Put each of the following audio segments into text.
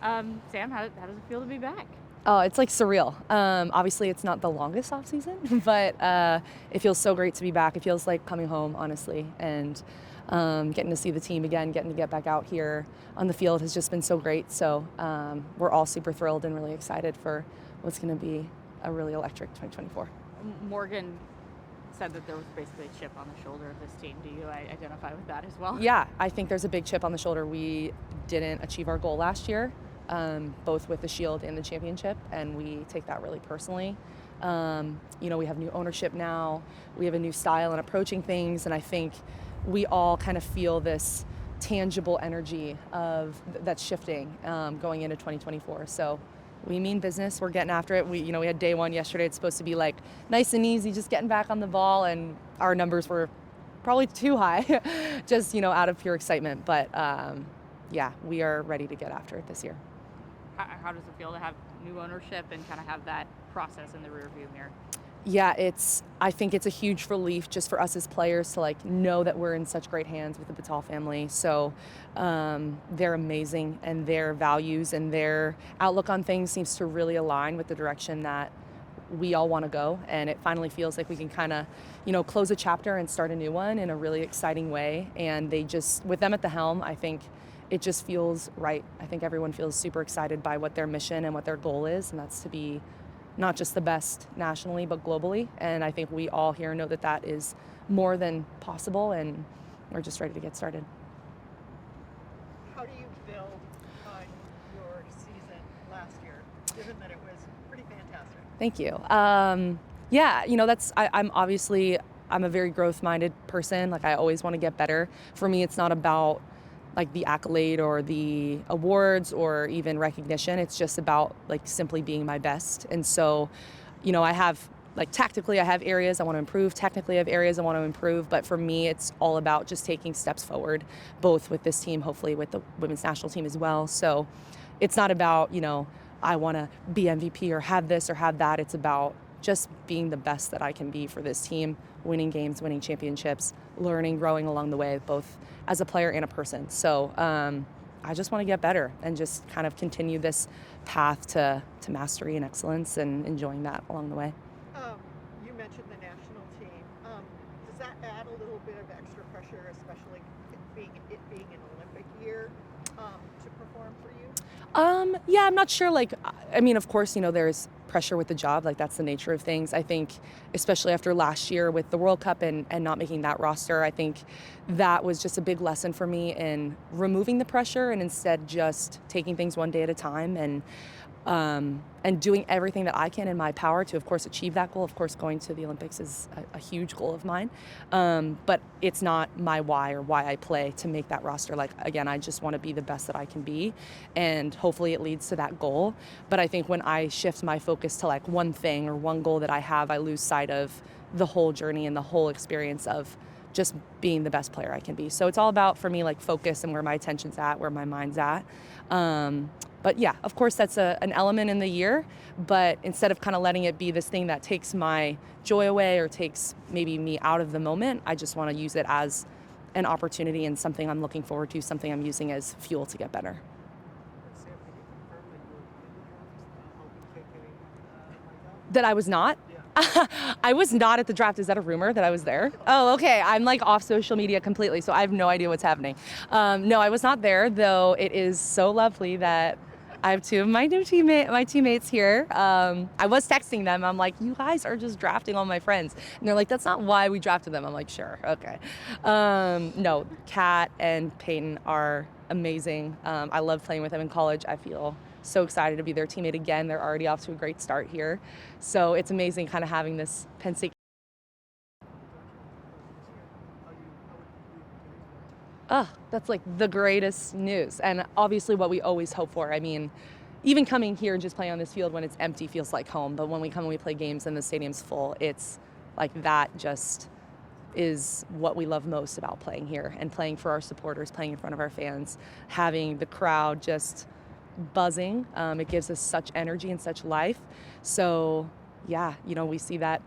Sam, how does it feel to be back? Oh, it's like surreal. Obviously, it's not the longest off season, but it feels so great to be back. It feels like coming home, honestly, and getting to see the team again, getting to get back out here on the field has just been so great. So we're all super thrilled and really excited for what's going to be a really electric 2024. Morgan said that there was basically a chip on the shoulder of this team. Do you identify with that as well? Yeah, I think there's a big chip on the shoulder. We didn't achieve our goal last year. Both with the Shield and the championship, and we take that really personally. We have new ownership now. We have a new style in approaching things, and I think we all kind of feel this tangible energy of that's shifting going into 2024. So we mean business. We're getting after it. We had day one yesterday. It's supposed to be like nice and easy, just getting back on the ball, and our numbers were probably too high, just out of pure excitement. But we are ready to get after it this year. How does it feel to have new ownership and kind of have that process in the rearview mirror? Yeah, I think it's a huge relief just for us as players to know that we're in such great hands with the Batal family. So they're amazing, and their values and their outlook on things seems to really align with the direction that we all want to go. And it finally feels like we can kind of, close a chapter and start a new one in a really exciting way. And with them at the helm, I think it just feels right. I think everyone feels super excited by what their mission and what their goal is, and that's to be not just the best nationally, but globally. And I think we all here know that that is more than possible, and we're just ready to get started. How do you build on your season last year, given that it was pretty fantastic? Thank you. I'm a very growth-minded person. I always want to get better. For me, it's not about the accolade or the awards or even recognition. It's just about simply being my best. And so, I have tactically, I have areas I want to improve. Technically, I have areas I want to improve. But for me, it's all about just taking steps forward, both with this team, hopefully with the women's national team as well. So it's not about, I want to be MVP or have this or have that. It's about just being the best that I can be for this team, winning games, winning championships, learning, growing along the way, both as a player and a person. So I just want to get better and just kind of continue this path to mastery and excellence, and enjoying that along the way. You mentioned the national team. Does that add a little bit of extra pressure, especially it being an Olympic year, to perform for you? Yeah, I'm not sure. Of course, there's pressure with the job. That's the nature of things. I think, especially after last year with the World Cup and not making that roster, I think that was just a big lesson for me in removing the pressure and instead just taking things one day at a time, and doing everything that I can in my power to, of course, achieve that goal. Of course, going to the Olympics is a huge goal of mine, but it's not my why or why I play to make that roster. Again, I just want to be the best that I can be, and hopefully it leads to that goal. But I think when I shift my focus to one thing or one goal that I have, I lose sight of the whole journey and the whole experience of just being the best player I can be. So it's all about, for me, focus and where my attention's at, where my mind's at. But yeah, of course, that's an element in the year, but instead of kind of letting it be this thing that takes my joy away or takes maybe me out of the moment, I just want to use it as an opportunity and something I'm looking forward to, something I'm using as fuel to get better. Sam, can you confirm that you were in the draft, helping KK That I was not? Yeah. I was not at the draft. Is that a rumor that I was there? Oh, okay. I'm off social media completely, so I have no idea what's happening. No, I was not there, though it is so lovely that I have two of my teammates here. I was texting them. I'm like, you guys are just drafting all my friends. And they're like, that's not why we drafted them. I'm like, sure, okay. No, Kat and Peyton are amazing. I loved playing with them in college. I feel so excited to be their teammate again. They're already off to a great start here. So it's amazing kind of having this Penn State. That's the greatest news. And obviously what we always hope for. Even coming here and just playing on this field when it's empty feels like home. But when we come and we play games and the stadium's full, it's that just is what we love most about playing here and playing for our supporters, playing in front of our fans, having the crowd just buzzing. It gives us such energy and such life. So yeah, we see that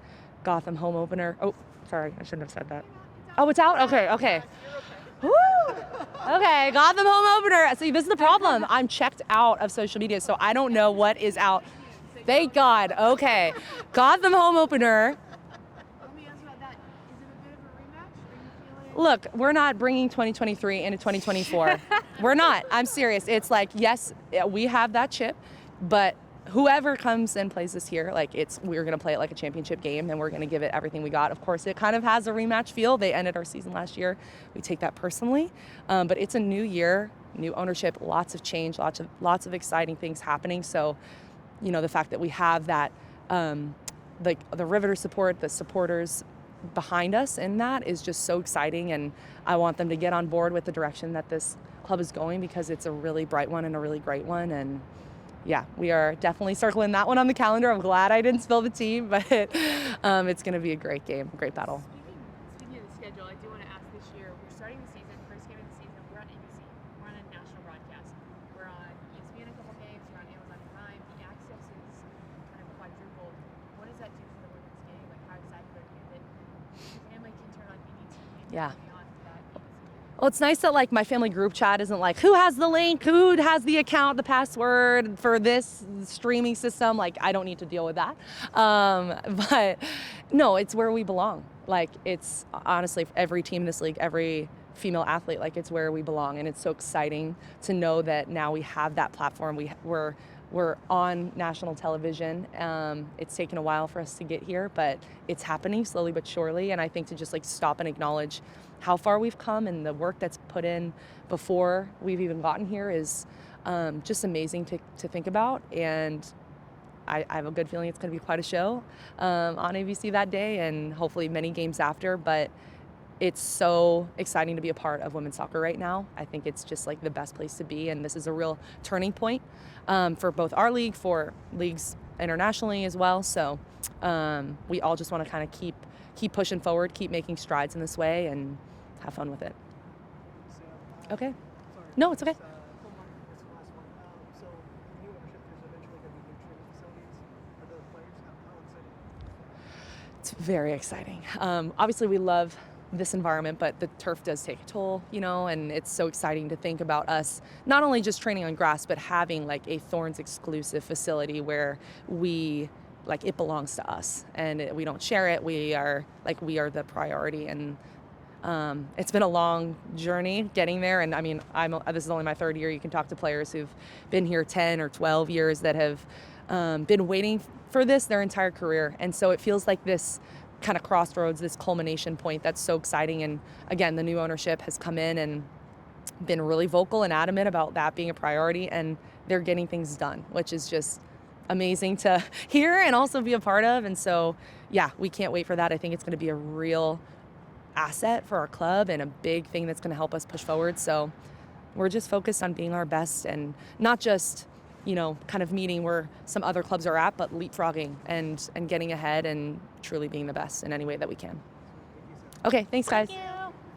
Gotham home opener. Oh, sorry, I shouldn't have said that. Oh, it's out? Okay. You're okay. Woo! Okay, Gotham home opener. See, this is the problem. I'm checked out of social media, so I don't know what is out. Thank God. Okay, Gotham home opener. Let me ask about that. Is it a bit of a rematch? Are you feeling? Look, we're not bringing 2023 into 2024. We're not. I'm serious. It's like, yes, we have that chip, but whoever comes and plays this year, like we're going to play it like a championship game and we're going to give it everything we got. Of course, it kind of has a rematch feel. They ended our season last year. We take that personally, but it's a new year, new ownership, lots of change, lots of exciting things happening. So, you know, the fact that we have that, the Riveter support, the supporters behind us in that is just so exciting, and I want them to get on board with the direction that this club is going, because it's a really bright one and a really great one. And yeah, we are definitely circling that one on the calendar. I'm glad I didn't spill the tea, but it's going to be a great game, great battle. Speaking of the schedule, I do want to ask this year, we're starting the season, first game of the season, we're on ABC, we're on a national broadcast, we're on ESPN a couple games, we're on Amazon Prime, the access is kind of quadrupled. What does that do for the women's game? Like, how excited are you that your family can turn on BBT Yeah. beyond that ABC? Well, it's nice that like my family group chat isn't like, who has the link, who has the account, the password for this streaming system. Like, I don't need to deal with that. But no, it's where we belong. Like, it's honestly every team in this league, every female athlete, like it's where we belong. And it's so exciting to know that now we have that platform. We're on national television. It's taken a while for us to get here, but it's happening slowly but surely. And I think to just like stop and acknowledge how far we've come and the work that's put in before we've even gotten here is just amazing to think about. And I have a good feeling it's going to be quite a show on ABC that day, and hopefully many games after. But it's so exciting to be a part of women's soccer right now. I think it's just like the best place to be, and this is a real turning point for both our league, for leagues internationally as well. So we all just want to kind of keep pushing forward, keep making strides in this way, and have fun with it. Okay. Sorry. No, it's okay. This last one. So, the new ownership, there's eventually going to be new training facilities for the players. How exciting? It's very exciting. Obviously, we love this environment, but the turf does take a toll, you know, and it's so exciting to think about us not only just training on grass, but having like a Thorns exclusive facility where it belongs to us and we don't share it. We are the priority, and it's been a long journey getting there. And I mean, this is only my third year. You can talk to players who've been here 10 or 12 years that have been waiting for this their entire career. And so it feels like this kind of crossroads, this culmination point that's so exciting. And again, the new ownership has come in and been really vocal and adamant about that being a priority, and they're getting things done, which is just amazing to hear and also be a part of. And so, yeah, we can't wait for that. I think it's going to be a real asset for our club and a big thing that's going to help us push forward. So we're just focused on being our best, and not just, you know, kind of meeting where some other clubs are at, but leapfrogging and getting ahead and truly being the best in any way that we can. Okay, thanks guys. Thank you.